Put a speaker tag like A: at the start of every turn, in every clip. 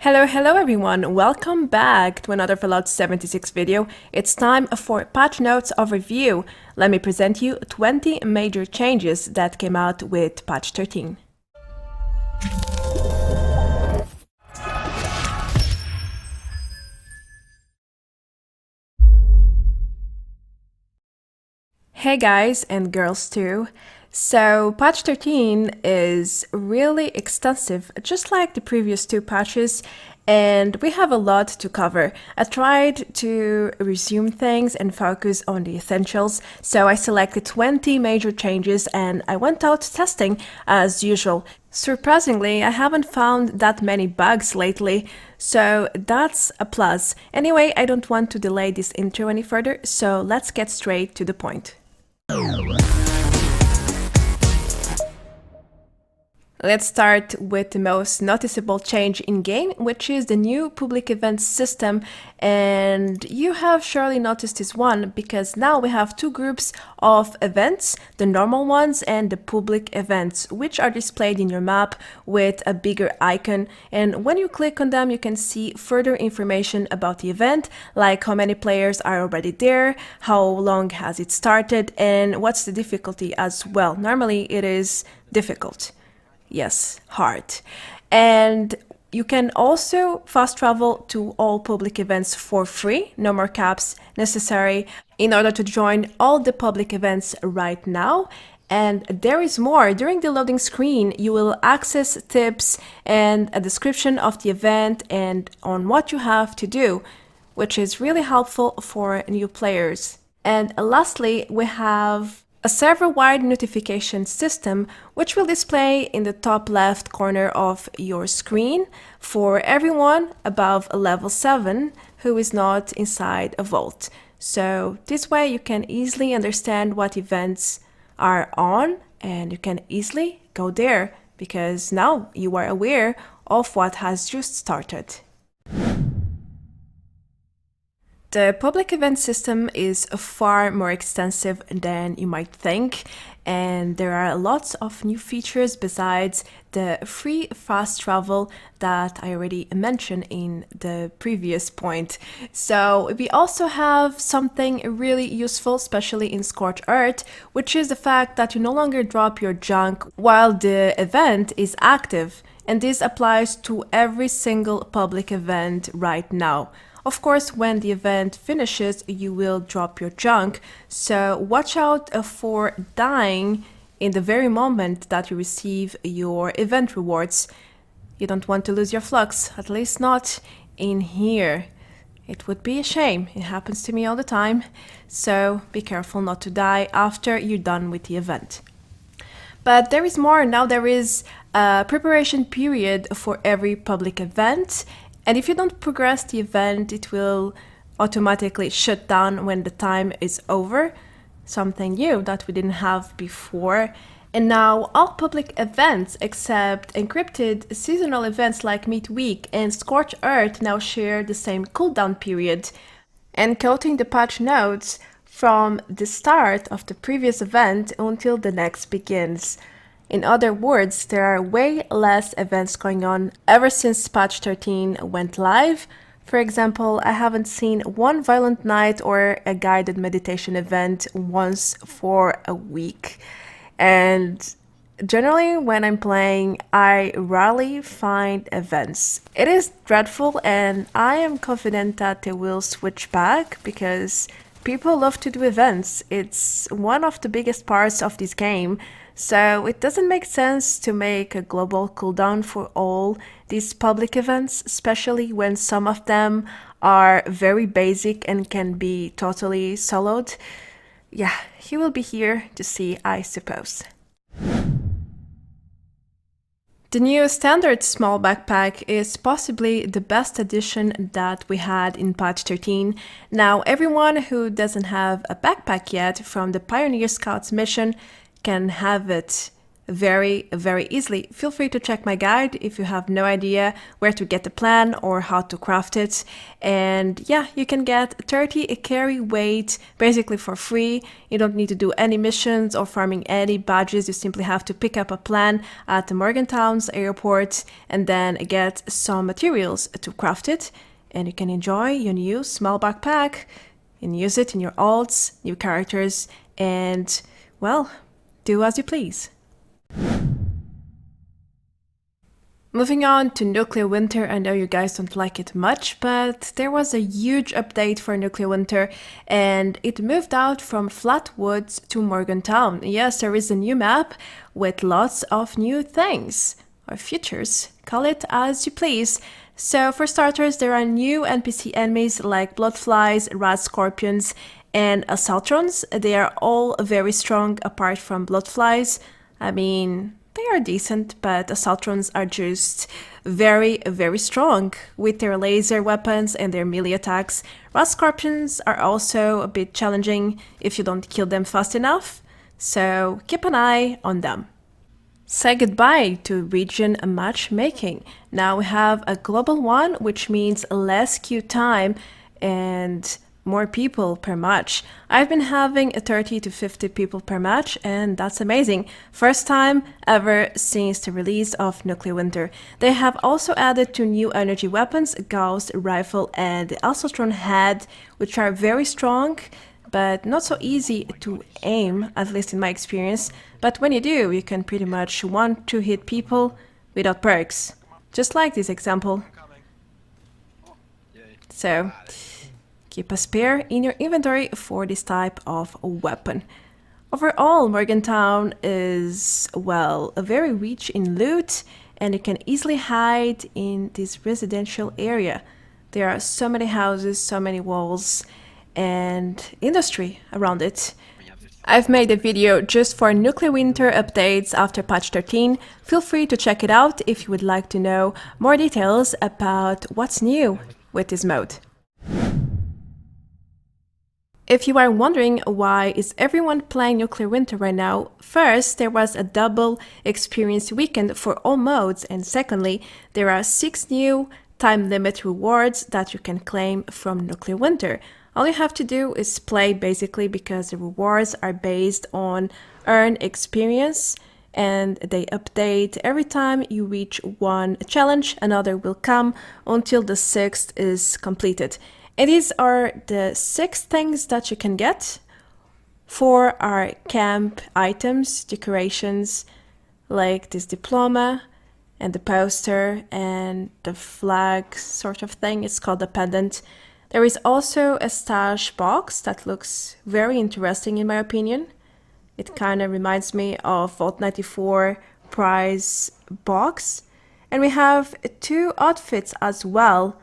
A: Hello everyone, welcome back to another Fallout 76 video. It's time for patch notes overview. Let me present you 20 major changes that came out with patch 13. Hey guys and girls too. So patch 13 is really extensive, just like the previous two patches, and we have a lot to cover. I tried to resume things and focus on the essentials, so I selected 20 major changes and I went out testing as usual. Surprisingly, I haven't found that many bugs lately, so that's a plus. Anyway, I don't want to delay this intro any further, so let's get straight to the point. Let's start with the most noticeable change in-game, which is the new public events system, and you have surely noticed this one because now we have two groups of events, the normal ones and the public events, which are displayed in your map with a bigger icon, and when you click on them you can see further information about the event, like how many players are already there, how long has it started, and what's the difficulty as well. Normally it is difficult. Yes, hard. And you can also fast travel to all public events for free, no more caps necessary in order to join all the public events right now. And there is more. During the loading screen, you will access tips and a description of the event and on what you have to do, which is really helpful for new players. And lastly, we have a server-wide notification system, which will display in the top left corner of your screen for everyone above level 7 who is not inside a vault. So this way you can easily understand what events are on and you can easily go there because now you are aware of what has just started. The public event system is far more extensive than you might think, and there are lots of new features besides the free fast travel that I already mentioned in the previous point. So we also have something really useful, especially in Scorched Earth, which is the fact that you no longer drop your junk while the event is active, and this applies to every single public event right now. Of course, when the event finishes, you will drop your junk, so watch out for dying in the very moment that you receive your event rewards. You don't want to lose your flux, at least not in here. It would be a shame, it happens to me all the time, so be careful not to die after you're done with the event. But there is more. Now there is a preparation period for every public event. And if you don't progress the event, it will automatically shut down when the time is over. Something new that we didn't have before. And now all public events except encrypted seasonal events like Midweek and Scorched Earth now share the same cooldown period. And quoting the patch notes, from the start of the previous event until the next begins. In other words, there are way less events going on ever since patch 13 went live. For example, I haven't seen one violent night or a guided meditation event once for a week. And generally when I'm playing, I rarely find events. It is dreadful and I am confident that they will switch back because people love to do events. It's one of the biggest parts of this game. So it doesn't make sense to make a global cooldown for all these public events, especially when some of them are very basic and can be totally soloed. Yeah, he will be here to see, I suppose. The new standard small backpack is possibly the best addition that we had in patch 13. Now everyone who doesn't have a backpack yet from the Pioneer Scouts mission can have it very easily. Feel free to check my guide if you have no idea where to get the plan or how to craft it. And yeah, you can get 30 carry weight basically for free. You don't need to do any missions or farming any badges. You simply have to pick up a plan at the Morgantown's airport and then get some materials to craft it. And you can enjoy your new small backpack and use it in your alts, new characters, and well, do as you please. Moving on to Nuclear Winter, I know you guys don't like it much, but there was a huge update for Nuclear Winter and it moved out from Flatwoods to Morgantown. Yes, there is a new map with lots of new things, or features, call it as you please. So for starters, there are new NPC enemies like bloodflies, rat scorpions, and assaultrons. They are all very strong apart from bloodflies. I mean, they are decent, but assaultrons are just very strong with their laser weapons and their melee attacks. Rat scorpions are also a bit challenging if you don't kill them fast enough, so keep an eye on them. Say goodbye to region matchmaking. Now we have a global one, which means less queue time and more people per match. I've been having 30 to 50 people per match, and that's amazing. First time ever since the release of Nuclear Winter. They have also added 2 new energy weapons, Gauss Rifle and the Assaultron Head, which are very strong, but not so easy to aim, at least in my experience. But when you do, you can pretty much 1-2 hit people without perks. Just like this example. So keep a spare in your inventory for this type of weapon. Overall, Morgantown is, well, very rich in loot, and you can easily hide in this residential area. There are so many houses, so many walls, and industry around it. I've made a video just for Nuclear Winter updates after patch 13. Feel free to check it out if you would like to know more details about what's new with this mode. If you are wondering why is everyone playing Nuclear Winter right now, first, there was a double experience weekend for all modes, and secondly, there are 6 new time limit rewards that you can claim from Nuclear Winter. All you have to do is play basically, because the rewards are based on earned experience and they update every time you reach one challenge. Another will come until the 6th is completed. And these are the 6 things that you can get. 4 are camp items, decorations, like this diploma and the poster and the flag sort of thing. It's called a pendant. There is also a stash box that looks very interesting in my opinion. It kind of reminds me of Vault 94 prize box. And we have 2 outfits as well.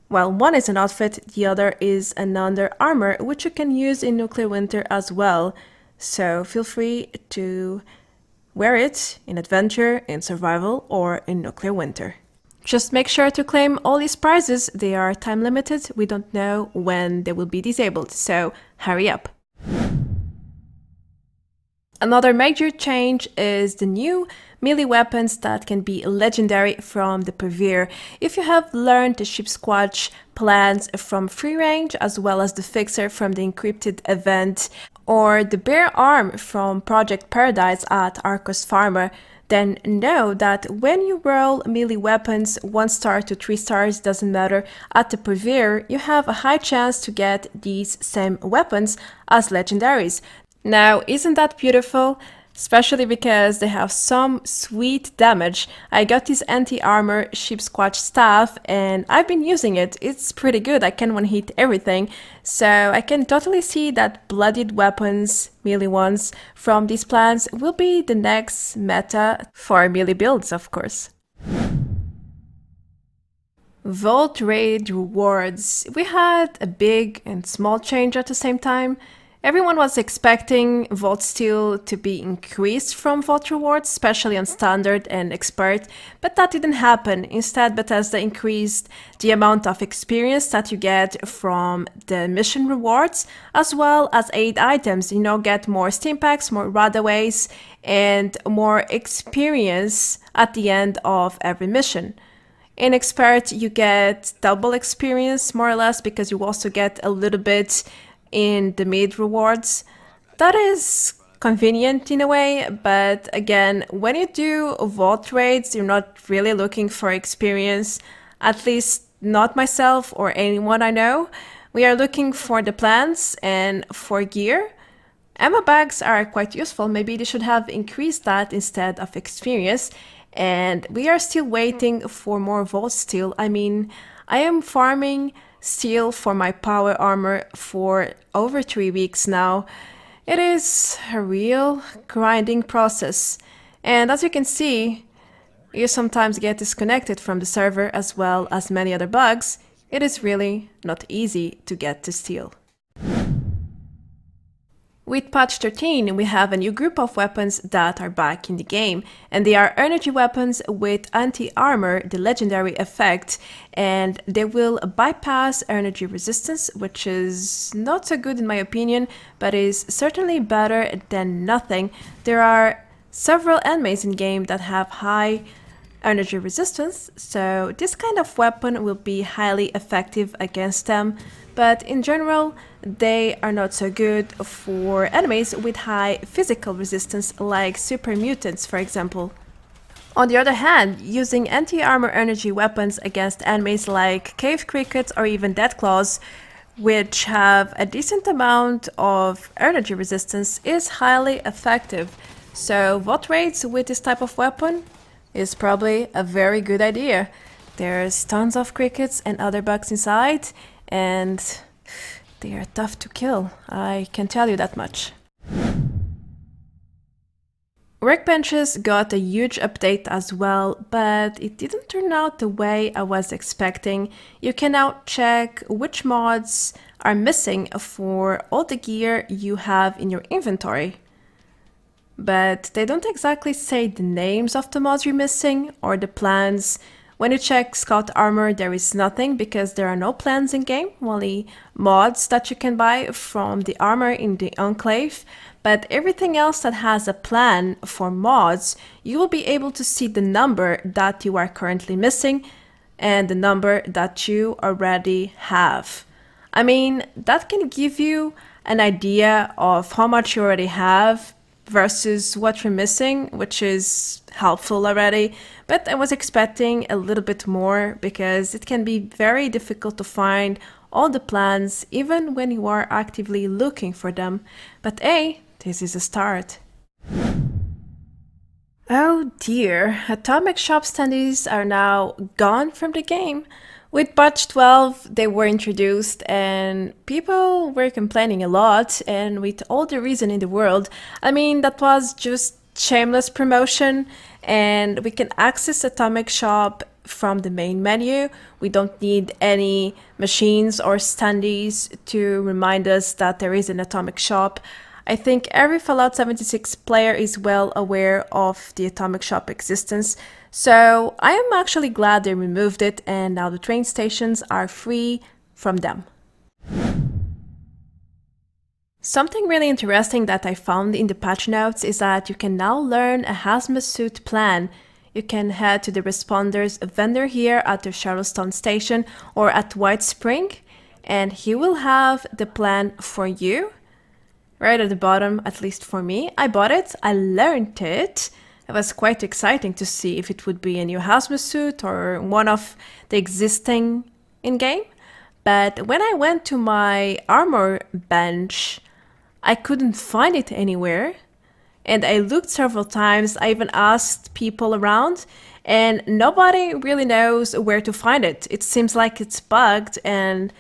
A: Well, one is an outfit, the other is an under armor, which you can use in Nuclear Winter as well. So feel free to wear it in Adventure, in Survival, or in Nuclear Winter. Just make sure to claim all these prizes. They are time limited. We don't know when they will be disabled, so hurry up. Another major change is the new melee weapons that can be legendary from the Purveyor. If you have learned the Ship Squatch plans from free range, as well as the Fixer from the encrypted event, or the Bear Arm from Project Paradise at Arcos Farmer, then know that when you roll melee weapons 1 star to 3 stars, doesn't matter, at the Purveyor, you have a high chance to get these same weapons as legendaries. Now, isn't that beautiful? Especially because they have some sweet damage. I got this anti-armor Ship Squatch staff and I've been using it. It's pretty good. I can one-hit everything. So I can totally see that bloodied weapons, melee ones, from these plans will be the next meta for melee builds, of course. Vault Raid rewards. We had a big and small change at the same time. Everyone was expecting Vault Steel to be increased from Vault Rewards, especially on Standard and Expert, but that didn't happen. Instead, Bethesda increased the amount of experience that you get from the mission rewards, as well as aid items. You know, get more Steam Packs, more Radaways, and more experience at the end of every mission. In Expert, you get double experience, more or less, because you also get a little bit in the mid rewards. That is convenient in a way, but again, when you do vault raids, you're not really looking for experience, at least not myself or anyone I know. We are looking for the plans and for gear. Ammo bags are quite useful, maybe they should have increased that instead of experience. And we are still waiting for more Vault Steel. I mean, I am farming steel for my power armor for over 3 weeks now. It is a real grinding process. And as you can see, you sometimes get disconnected from the server as well as many other bugs. It is really not easy to get to steel. With patch 13, we have a new group of weapons that are back in the game, and they are energy weapons with anti-armor, the legendary effect, and they will bypass energy resistance, which is not so good in my opinion, but is certainly better than nothing. There are several enemies in game that have high energy resistance, so this kind of weapon will be highly effective against them, but in general they are not so good for enemies with high physical resistance like super mutants, for example. On the other hand, using anti-armor energy weapons against enemies like cave crickets or even deathclaws, which have a decent amount of energy resistance, is highly effective. So vault raids with this type of weapon is probably a very good idea. There's tons of crickets and other bugs inside, and they are tough to kill, I can tell you that much. Workbenches got a huge update as well, but it didn't turn out the way I was expecting. You can now check which mods are missing for all the gear you have in your inventory. But they don't exactly say the names of the mods you're missing or the plans. When you check Scout Armor, there is nothing because there are no plans in game, only mods that you can buy from the armor in the Enclave. But everything else that has a plan for mods, you will be able to see the number that you are currently missing and the number that you already have. I mean, that can give you an idea of how much you already have versus what you're missing, which is helpful already, but I was expecting a little bit more because it can be very difficult to find all the plans even when you are actively looking for them. But hey, this is a start. Oh dear, Atomic Shop standees are now gone from the game. With patch 12, they were introduced and people were complaining a lot, and with all the reason in the world. I mean, that was just shameless promotion, and we can access Atomic Shop from the main menu. We don't need any machines or standees to remind us that there is an Atomic Shop. I think every Fallout 76 player is well aware of the Atomic Shop existence, so I am actually glad they removed it and now the train stations are free from them. Something really interesting that I found in the patch notes is that you can now learn a HAZMAT suit plan. You can head to the Responders vendor here at the Charleston station or at White Spring, and he will have the plan for you. Right at the bottom, at least for me. I bought it, I learned it. It was quite exciting to see if it would be a new HAZMAT suit or one of the existing in-game. But when I went to my armor bench, I couldn't find it anywhere. And I looked several times, I even asked people around, and nobody really knows where to find it. It seems like it's bugged, and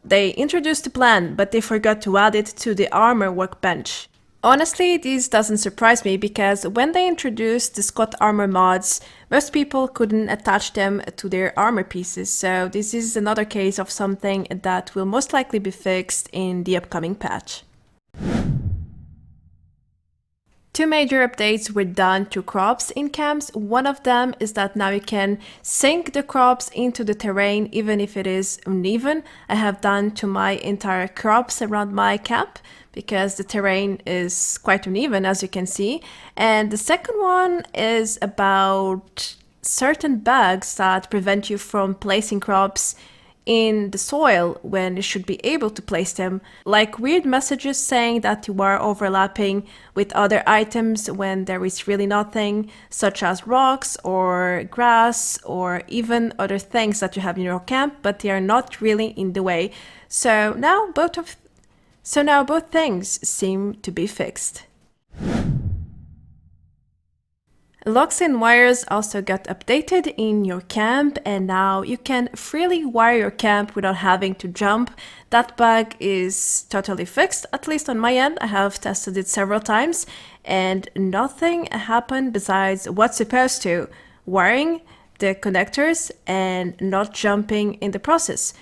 A: they introduced the plan, but they forgot to add it to the armor workbench. Honestly, this doesn't surprise me because when they introduced the Scott armor mods, most people couldn't attach them to their armor pieces, so this is another case of something that will most likely be fixed in the upcoming patch. Two major updates were done to crops in camps. One of them is that now you can sink the crops into the terrain even if it is uneven. I have done to my entire crops around my camp because the terrain is quite uneven, as you can see. And the second one is about certain bugs that prevent you from placing crops in the soil when you should be able to place them, like weird messages saying that you are overlapping with other items when there is really nothing, such as rocks or grass or even other things that you have in your camp, but they are not really in the way. So now both things seem to be fixed. Locks and wires also got updated in your camp, and now you can freely wire your camp without having to jump. That bug is totally fixed, at least on my end. I have tested it several times and nothing happened besides what's supposed to: wiring the connectors and not jumping in the process.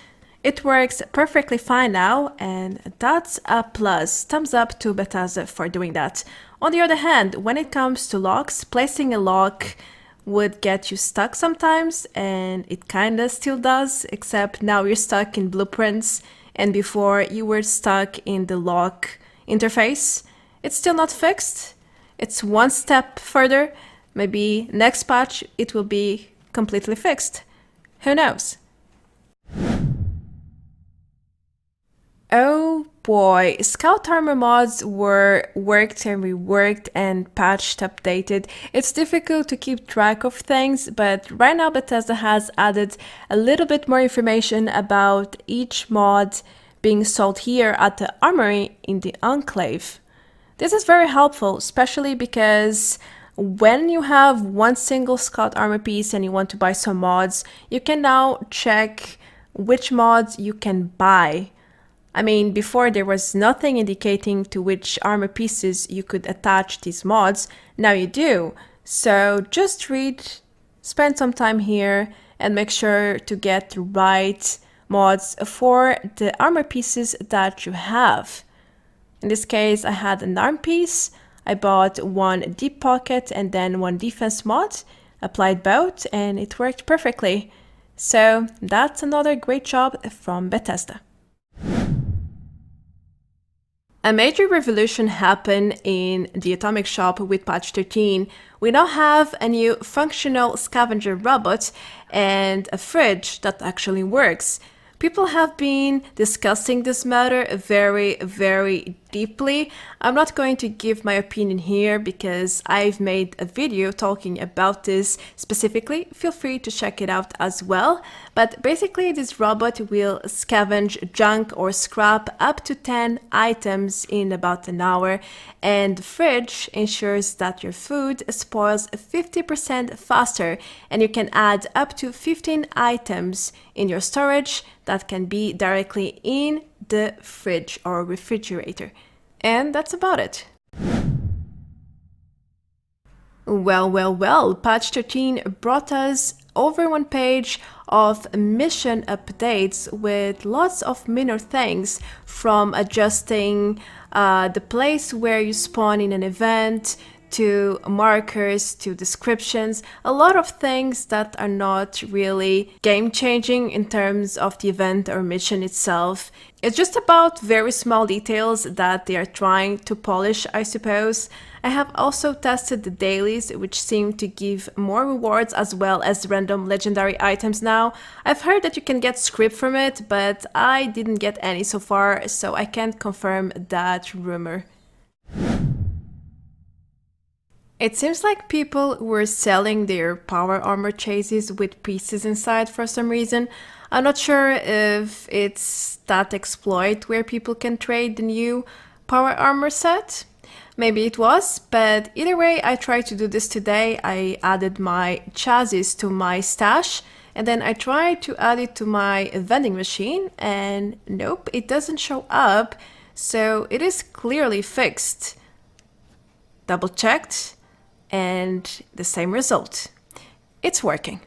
A: It works perfectly fine now, and that's a plus. Thumbs up to Bethesda for doing that. On the other hand, when it comes to locks, placing a lock would get you stuck sometimes, and it kinda still does, except now you're stuck in blueprints, and before you were stuck in the lock interface. It's still not fixed. It's one step further. Maybe next patch it will be completely fixed. Who knows? Oh boy, Scout Armor mods were worked and reworked and patched, updated. It's difficult to keep track of things, but right now Bethesda has added a little bit more information about each mod being sold here at the armory in the Enclave. This is very helpful, especially because when you have one single Scout Armor piece and you want to buy some mods, you can now check which mods you can buy. I mean, before there was nothing indicating to which armor pieces you could attach these mods. Now you do. So just read, spend some time here, and make sure to get the right mods for the armor pieces that you have. In this case, I had an arm piece. I bought one deep pocket and then one defense mod, applied both, and it worked perfectly. So that's another great job from Bethesda. A major revolution happened in the Atomic Shop with patch 13. We now have a new functional scavenger robot and a fridge that actually works. People have been discussing this matter very deeply. I'm not going to give my opinion here because I've made a video talking about this specifically. Feel free to check it out as well. But basically this robot will scavenge junk or scrap up to 10 items in about an hour, and the fridge ensures that your food spoils 50% faster, and you can add up to 15 items in your storage that can be directly in the fridge or refrigerator. And that's about it. Well, patch 13 brought us over one page of mission updates with lots of minor things, from adjusting the place where you spawn in an event, to markers, to descriptions, a lot of things that are not really game-changing in terms of the event or mission itself. It's just about very small details that they are trying to polish, I suppose. I have also tested the dailies, which seem to give more rewards as well as random legendary items now. I've heard that you can get script from it, but I didn't get any so far, so I can't confirm that rumor. It seems like people were selling their power armor chases with pieces inside for some reason. I'm not sure if it's that exploit where people can trade the new power armor set. Maybe it was, but either way, I tried to do this today. I added my CHASIS to my stash, and then I tried to add it to my vending machine, and nope, it doesn't show up. So it is clearly fixed. Double checked. And the same result. It's working.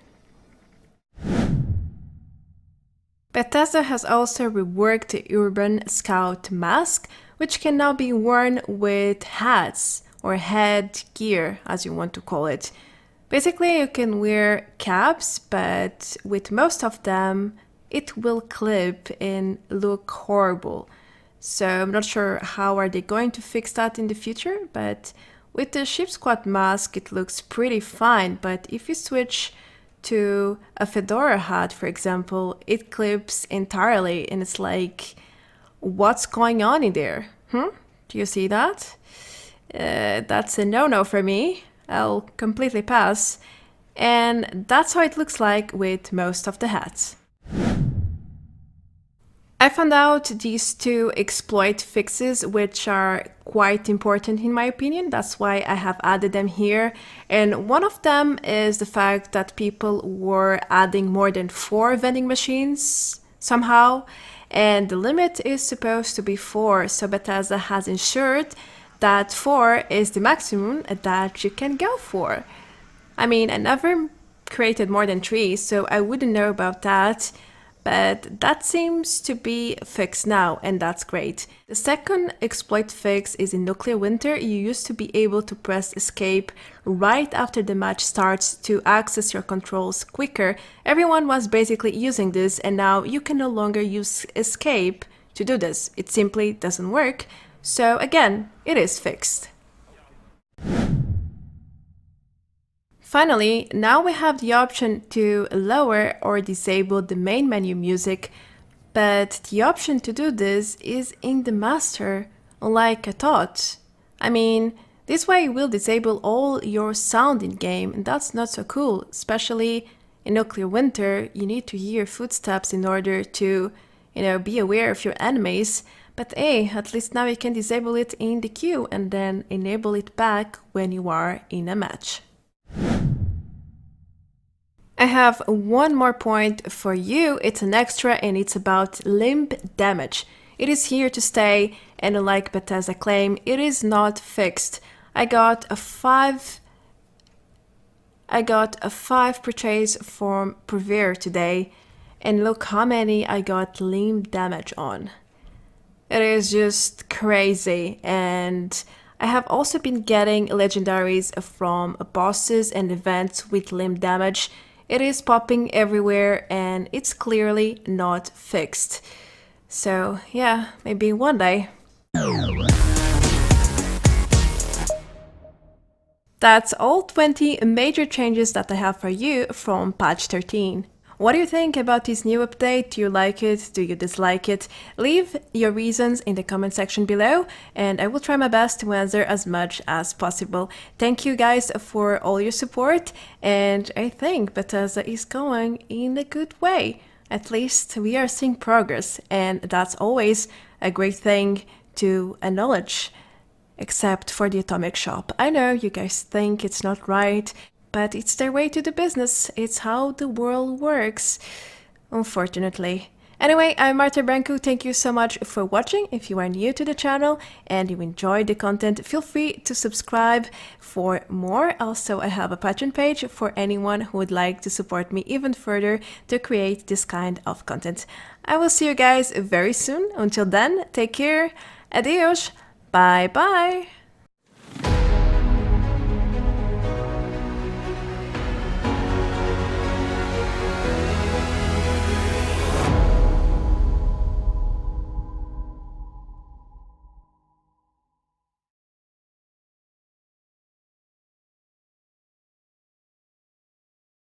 A: Bethesda has also reworked the Urban Scout mask, which can now be worn with hats or headgear, as you want to call it. Basically, you can wear caps, but with most of them, it will clip and look horrible. So I'm not sure how are they going to fix that in the future, but with the ship squad mask, it looks pretty fine. But if you switch to a fedora hat, for example, it clips entirely, and it's like, what's going on in there? Do you see that? That's a no-no for me. I'll completely pass. And that's how it looks like with most of the hats. I found out these two exploit fixes, which are quite important in my opinion. That's why I have added them here. And one of them is the fact that people were adding more than 4 vending machines somehow. And the limit is supposed to be 4. So Bethesda has ensured that 4 is the maximum that you can go for. I mean, I never created more than 3, so I wouldn't know about that. But that seems to be fixed now, and that's great. The second exploit fix is in Nuclear Winter. You used to be able to press escape right after the match starts to access your controls quicker. Everyone was basically using this, and now you can no longer use escape to do this. It simply doesn't work. So again, it is fixed. Finally, now we have the option to lower or disable the main menu music, but the option to do this is in the master, like I thought. I mean, this way you will disable all your sound in game, and that's not so cool, especially in Nuclear Winter. You need to hear footsteps in order to, be aware of your enemies. But hey, at least now you can disable it in the queue and then enable it back when you are in a match. I have one more point for you. It's an extra and it's about limb damage. It is here to stay, and like Bethesda claim, it is not fixed. I got a 5 purchase from Purveyor today, and look how many I got limb damage on. It is just crazy, and I have also been getting legendaries from bosses and events with limb damage. It is popping everywhere and it's clearly not fixed. So yeah, maybe one day. That's all 20 major changes that I have for you from patch 13. What do you think about this new update? Do you like it? Do you dislike it? Leave your reasons in the comment section below, and I will try my best to answer as much as possible. Thank you guys for all your support, and I think Bethesda is going in a good way. At least we are seeing progress, and that's always a great thing to acknowledge. Except for the Atomic Shop. I know you guys think it's not right, but it's their way to the business. It's how the world works, unfortunately. Anyway, I'm Marta Branco. Thank you so much for watching. If you are new to the channel and you enjoyed the content, feel free to subscribe for more. Also, I have a Patreon page for anyone who would like to support me even further to create this kind of content. I will see you guys very soon. Until then, take care. Adios. Bye bye.